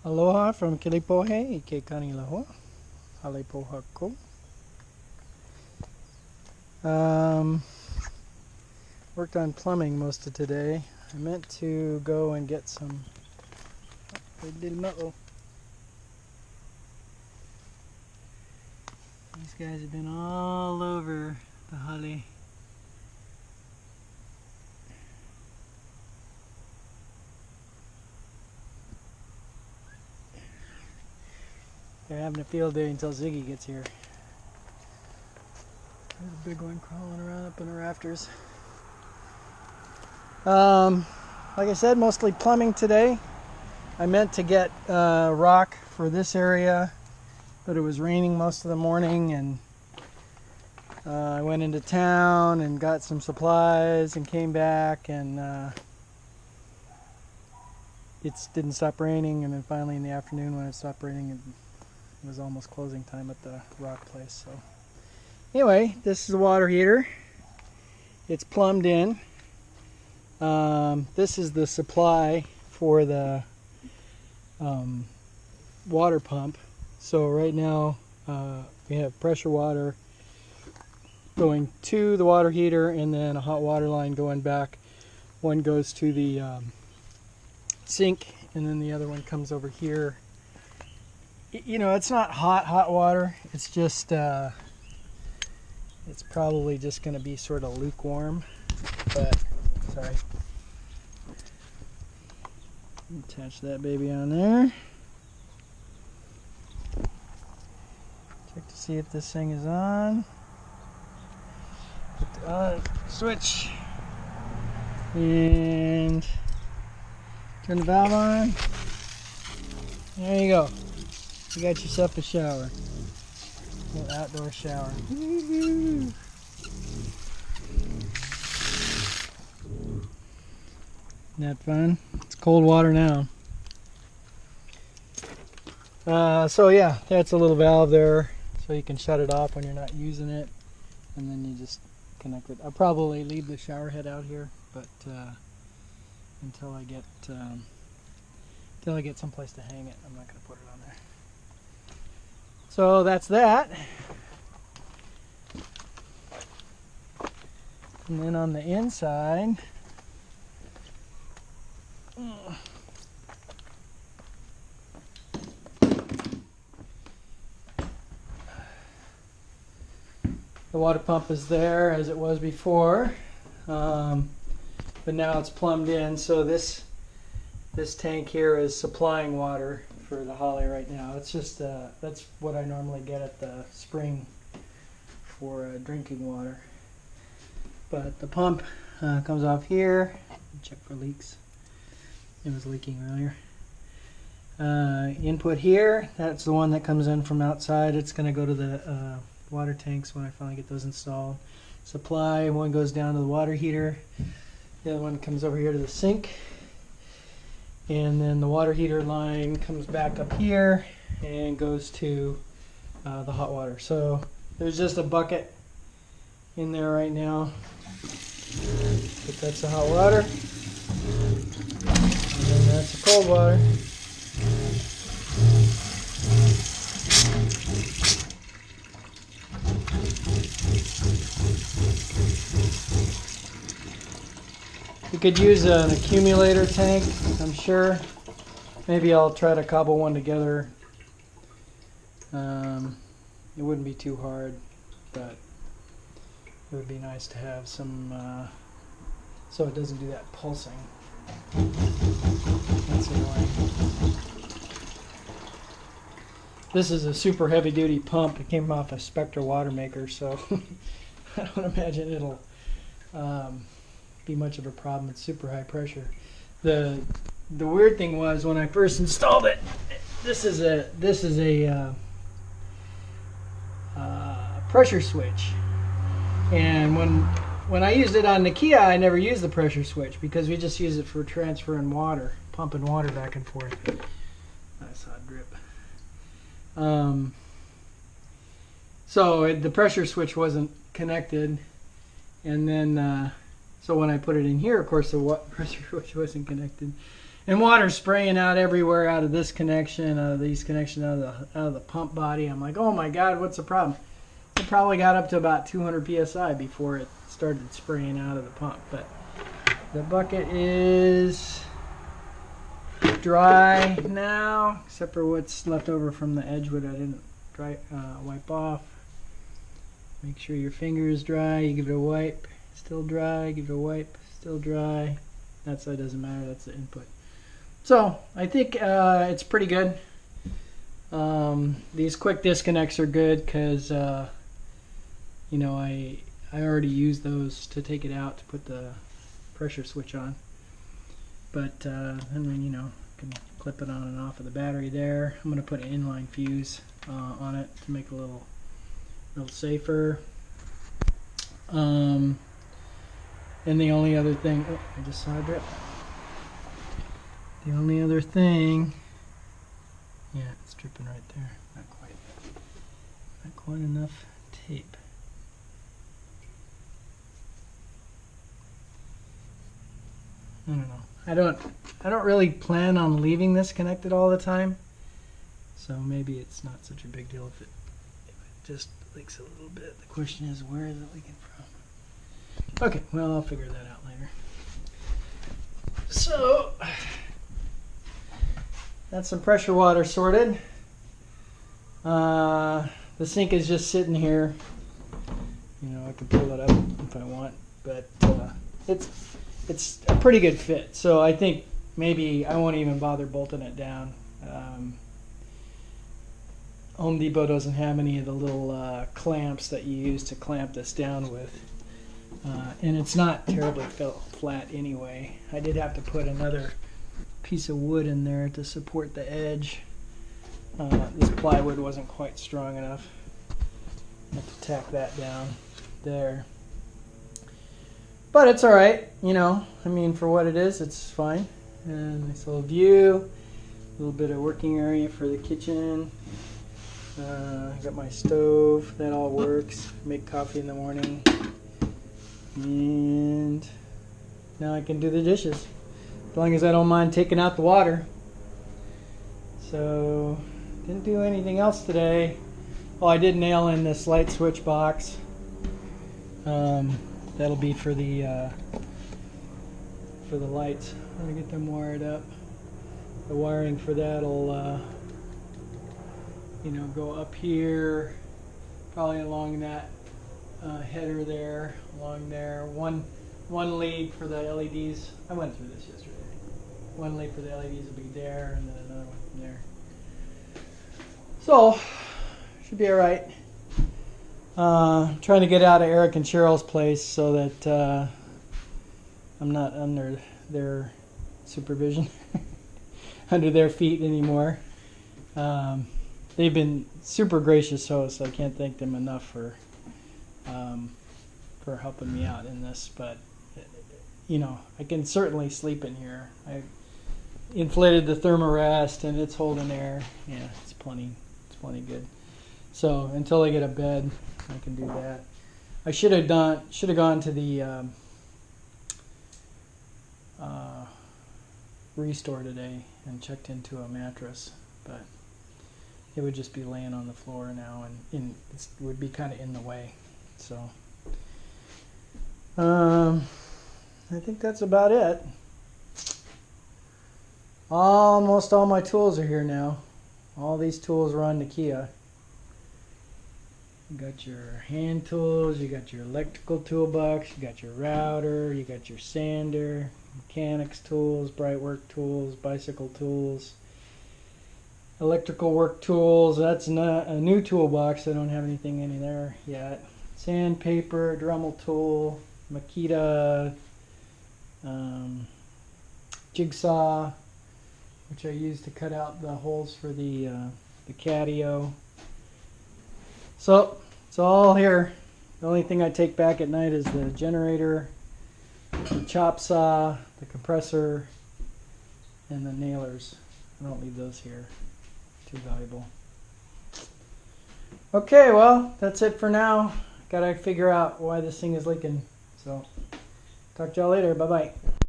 Aloha from Kilipohe, Ike Kanilaho, Halepoha ko. Worked on plumbing most of today. I meant to go and get some. These guys have been all over the hale. They're having a field day until Ziggy gets here. There's a big one crawling around up in the rafters. Like I said, mostly plumbing today. I meant to get rock for this area, but it was raining most of the morning, and I went into town and got some supplies and came back, and it didn't stop raining, and then finally in the afternoon when it stopped raining, it was almost closing time at the rock place. So anyway, this is a water heater. It's plumbed in. This is the supply for the water pump. So right now we have pressure water going to the water heater, and then a hot water line going back. One goes to the sink, and then the other one comes over here. You know, it's not hot water. It's just it's probably just going to be sort of lukewarm. But sorry. Attach that baby on there. Check to see if this thing is on. Put the on switch and turn the valve on. There you go. You got yourself a shower. An outdoor shower. Isn't that fun? It's cold water now. So yeah, that's a little valve there, so you can shut it off when you're not using it, and then you just connect it. I'll probably leave the shower head out here, but until I get someplace to hang it, I'm not going to put it on there. So that's that. And then on the inside, the water pump is there as it was before, but now it's plumbed in. So this tank here is supplying water for the hale right now. It's just that's what I normally get at the spring for drinking water. But the pump comes off here. Check for leaks. It was leaking earlier. Input here. That's the one that comes in from outside. It's going to go to the water tanks when I finally get those installed. Supply, one goes down to the water heater. The other one comes over here to the sink. And then the water heater line comes back up here and goes to the hot water. So there's just a bucket in there right now. But that's the hot water. And then that's the cold water. You could use an accumulator tank, I'm sure. Maybe I'll try to cobble one together. It wouldn't be too hard, but it would be nice to have some, so it doesn't do that pulsing. That's annoying. This is a super heavy duty pump. It came off a Spectra water maker, so I don't imagine it'll be much of a problem. It's super high pressure. The weird thing was when I first installed it, this is a pressure switch, and when I used it on the Kia, I never used the pressure switch because we just use it for transferring water, pumping water back and forth. I saw it drip. So the pressure switch wasn't connected, and then so when I put it in here, of course the pressure switch wasn't connected, And water's spraying out everywhere, out of this connection, out of these connections, out of the pump body. I'm like, oh my God, what's the problem? It probably got up to about 200 psi before it started spraying out of the pump. But the bucket is dry now, except for what's left over from the Edgewood I didn't wipe off. Make sure your finger is dry. You give it a wipe, still dry. Give it a wipe, still dry. That side doesn't matter. That's the input. So I think it's pretty good. These quick disconnects are good because you know, I already used those to take it out to put the pressure switch on. But and then, you know, can clip it on and off of the battery there. I'm going to put an inline fuse on it to make it a little safer. And the only other thing, oh, I just saw a drip. The only other thing, yeah, it's dripping right there. Not quite enough tape. I don't know. I don't really plan on leaving this connected all the time, so maybe it's not such a big deal if it just leaks a little bit. The question is, where is it leaking from? Okay, well, I'll figure that out later. So that's some pressure water sorted. The sink is just sitting here. You know, I can pull it up if I want, but it's a pretty good fit. So I think maybe I won't even bother bolting it down. Home Depot doesn't have any of the little clamps that you use to clamp this down with. And it's not terribly flat anyway. I did have to put another piece of wood in there to support the edge. This plywood wasn't quite strong enough. I have to tack that down there. But it's alright, you know. I mean, for what it is, it's fine. And nice little view. A little bit of working area for the kitchen. I got my stove. That all works. Make coffee in the morning. And now I can do the dishes. As long as I don't mind taking out the water. So, didn't do anything else today. Oh, I did nail in this light switch box. That'll be for the lights. I'm gonna get them wired up. The wiring for that'll you know, go up here, probably along that header there, along there. One lead for the LEDs. I went through this yesterday. One lead for the LEDs will be there, and then another one from there. So should be all right. Trying to get out of Eric and Cheryl's place so that I'm not under their supervision, under their feet anymore. They've been super gracious hosts. I can't thank them enough for helping me out in this. But you know, I can certainly sleep in here. I inflated the thermarest and it's holding air. Yeah, it's plenty good. So until I get a bed, I can do that. I should have gone to the Restore today and checked into a mattress, but it would just be laying on the floor now, and it would be kind of in the way. So I think that's about it. Almost all my tools are here now. All these tools run to Kia. You got your hand tools, you got your electrical toolbox, you got your router, you got your sander, mechanics tools, bright work tools, bicycle tools, electrical work tools. That's not a new toolbox. I don't have anything in there yet. Sandpaper, Dremel tool, Makita, jigsaw, which I use to cut out the holes for the catio. So it's all here. The only thing I take back at night is the generator, the chop saw, the compressor, and the nailers. I don't leave those here. Too valuable. Okay, well, that's it for now. Gotta figure out why this thing is leaking. So, talk to y'all later. Bye-bye.